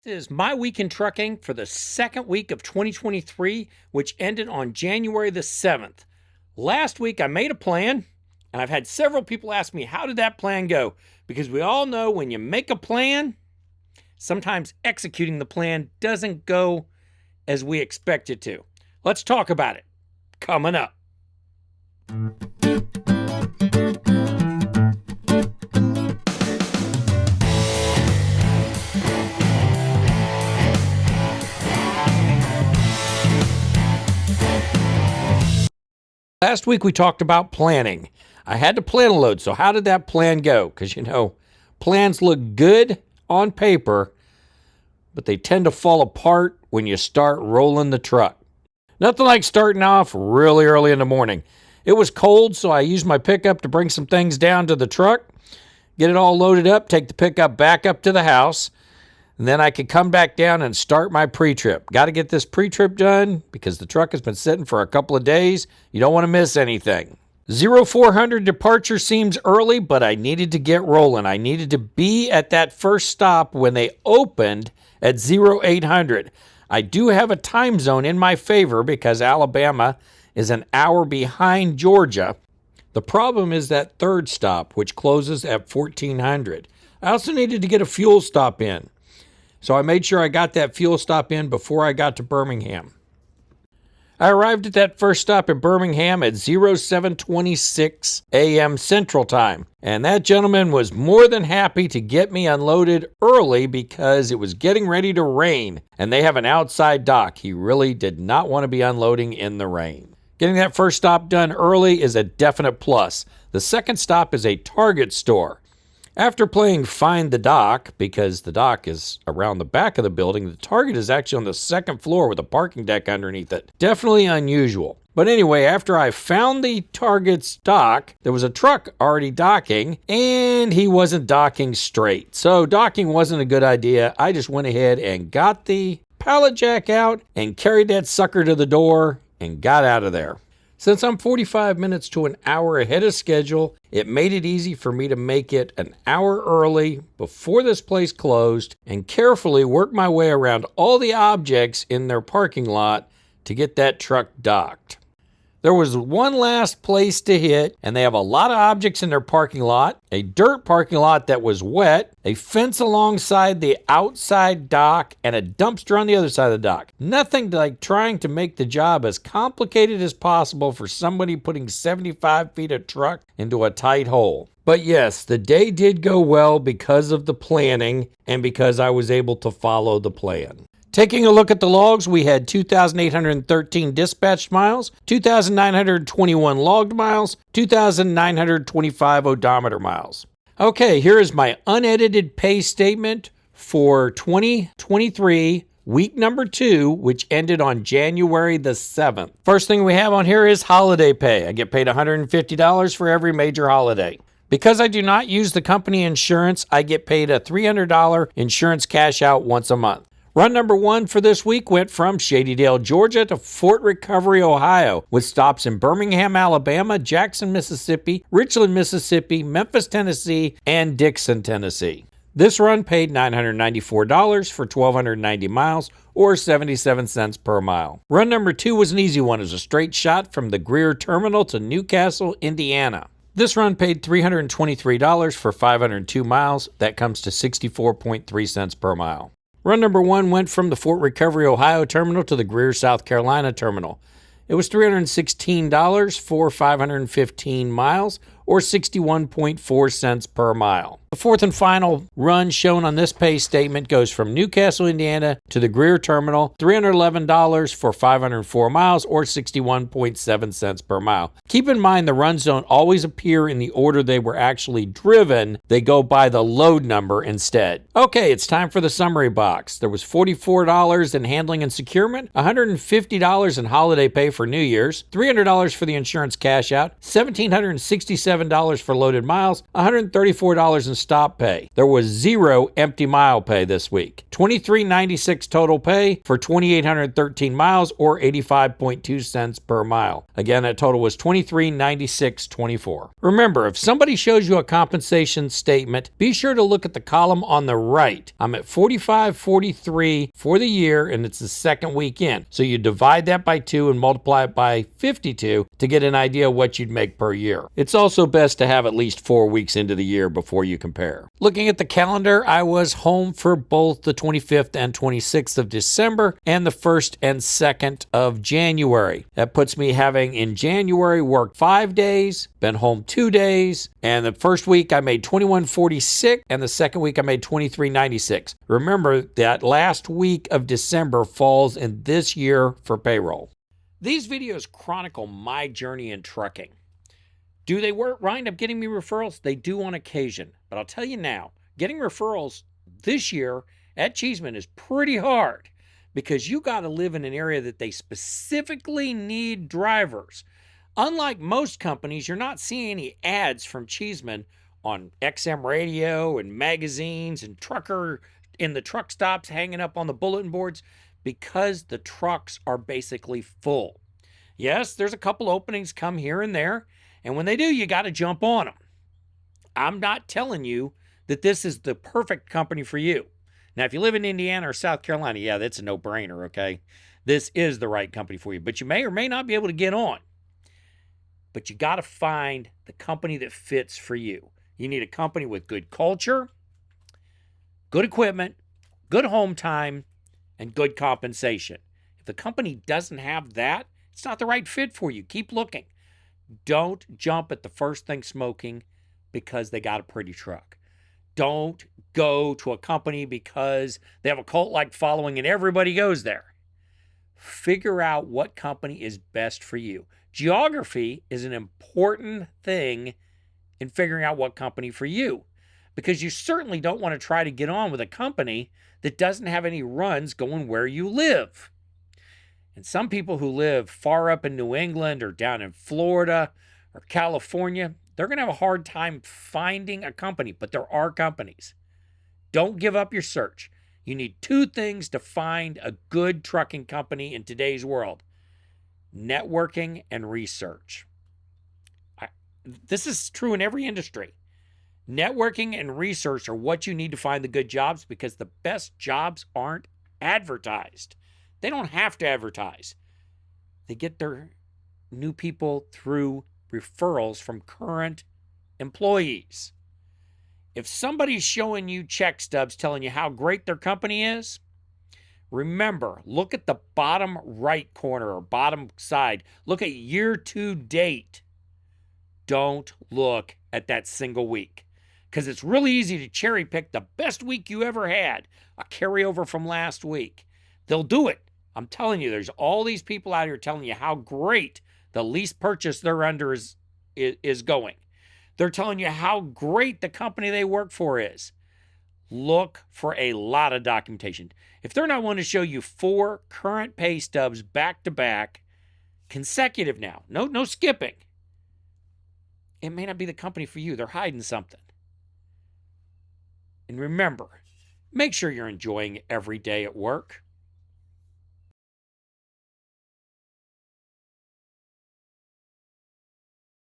This is my week in trucking for the second week of 2023, which ended on January the 7th. Last week, I made a plan, and I've had several people ask me, how did that plan go? Because we all know when you make a plan, sometimes executing the plan doesn't go as we expect it to. Let's talk about it. Coming up. Last week we talked about planning. I had to plan a load, so how did that plan go? Because, plans look good on paper, but they tend to fall apart when you start rolling the truck. Nothing like starting off really early in the morning. It was cold, so I used my pickup to bring some things down to the truck, get it all loaded up, take the pickup back up to the house, and then I could come back down and start my pre-trip. Got to get this pre-trip done because the truck has been sitting for a couple of days. You don't want to miss anything. 0400 departure seems early, but I needed to get rolling. I needed to be at that first stop when they opened at 0800. I do have a time zone in my favor because Alabama is an hour behind Georgia. The problem is that third stop, which closes at 1400. I also needed to get a fuel stop in. So I made sure I got that fuel stop in before I got to Birmingham. I arrived at that first stop in Birmingham at 0726 a.m. Central Time. And that gentleman was more than happy to get me unloaded early because it was getting ready to rain. And they have an outside dock. He really did not want to be unloading in the rain. Getting that first stop done early is a definite plus. The second stop is a Target store. After playing Find the Dock, because the dock is around the back of the building, the Target is actually on the second floor with a parking deck underneath it. Definitely unusual. But anyway, after I found the Target's dock, there was a truck already docking, and he wasn't docking straight. So docking wasn't a good idea. I just went ahead and got the pallet jack out and carried that sucker to the door and got out of there. Since I'm 45 minutes to an hour ahead of schedule, it made it easy for me to make it an hour early before this place closed and carefully work my way around all the objects in their parking lot to get that truck docked. There was one last place to hit, and they have a lot of objects in their parking lot. A dirt parking lot that was wet, a fence alongside the outside dock, and a dumpster on the other side of the dock. Nothing like trying to make the job as complicated as possible for somebody putting 75 feet of truck into a tight hole. But yes, the day did go well because of the planning and because I was able to follow the plan. Taking a look at the logs, we had 2,813 dispatched miles, 2,921 logged miles, 2,925 odometer miles. Okay, here is my unedited pay statement for 2023, week number 2, which ended on January the 7th. First thing we have on here is holiday pay. I get paid $150 for every major holiday. Because I do not use the company insurance, I get paid a $300 insurance cash out once a month. Run number 1 for this week went from Shadydale, Georgia to Fort Recovery, Ohio, with stops in Birmingham, Alabama, Jackson, Mississippi, Richland, Mississippi, Memphis, Tennessee, and Dixon, Tennessee. This run paid $994 for 1,290 miles, or 77 cents per mile. Run number 2 was an easy one. It was a straight shot from the Greer Terminal to Newcastle, Indiana. This run paid $323 for 502 miles. That comes to 64.3 cents per mile. Run number 1 went from the Fort Recovery, Ohio terminal to the Greer, South Carolina terminal. It was $316 for 515 miles, or 61.4 cents per mile. The fourth and final run shown on this pay statement goes from Newcastle, Indiana to the Greer Terminal, $311 for 504 miles, or 61.7 cents per mile. Keep in mind the runs don't always appear in the order they were actually driven. They go by the load number instead. Okay, it's time for the summary box. There was $44 in handling and securement, $150 in holiday pay for New Year's, $300 for the insurance cash out, $1,767 for loaded miles, $134 in stop pay. There was 0 empty mile pay this week. $23.96 total pay for 2,813 miles or 85.2 cents per mile. Again, that total was $23.96.24. Remember, if somebody shows you a compensation statement, be sure to look at the column on the right. I'm at 45.43 for the year, and it's the second week in. So you divide that by 2 and multiply it by 52 to get an idea of what you'd make per year. It's also best to have at least 4 weeks into the year before you compare. Looking at the calendar, I was home for both the 25th and 26th of December and the 1st and 2nd of January. That puts me having in January worked 5 days, been home 2 days, and the first week I made $21.46 and the second week I made $23.96. Remember that last week of December falls in this year for payroll. These videos chronicle my journey in trucking. Do they wind up getting me referrals? They do on occasion. But I'll tell you now, getting referrals this year at Cheeseman is pretty hard because you got to live in an area that they specifically need drivers. Unlike most companies, you're not seeing any ads from Cheeseman on XM radio and magazines and trucker in the truck stops hanging up on the bulletin boards because the trucks are basically full. Yes, there's a couple openings come here and there, and when they do, you got to jump on them. I'm not telling you that this is the perfect company for you. Now, if you live in Indiana or South Carolina, yeah, that's a no-brainer, okay? This is the right company for you, but you may or may not be able to get on. But you got to find the company that fits for you. You need a company with good culture, good equipment, good home time, and good compensation. If the company doesn't have that, it's not the right fit for you. Keep looking. Don't jump at the first thing smoking because they got a pretty truck. Don't go to a company because they have a cult-like following and everybody goes there. Figure out what company is best for you. Geography is an important thing in figuring out what company for you, because you certainly don't want to try to get on with a company that doesn't have any runs going where you live. And some people who live far up in New England or down in Florida or California, they're going to have a hard time finding a company, but there are companies. Don't give up your search. You need 2 things to find a good trucking company in today's world: networking and research. This is true in every industry. Networking and research are what you need to find the good jobs, because the best jobs aren't advertised. They don't have to advertise. They get their new people through referrals from current employees. If somebody's showing you check stubs telling you how great their company is, remember, look at the bottom right corner or bottom side. Look at year to date. Don't look at that single week, because it's really easy to cherry pick the best week you ever had, a carryover from last week. They'll do it. I'm telling you, there's all these people out here telling you how great the lease purchase they're under is going. They're telling you how great the company they work for is. Look for a lot of documentation. If they're not willing to show you 4 current pay stubs back to back, consecutive now, no skipping, it may not be the company for you. They're hiding something. And remember, make sure you're enjoying every day at work.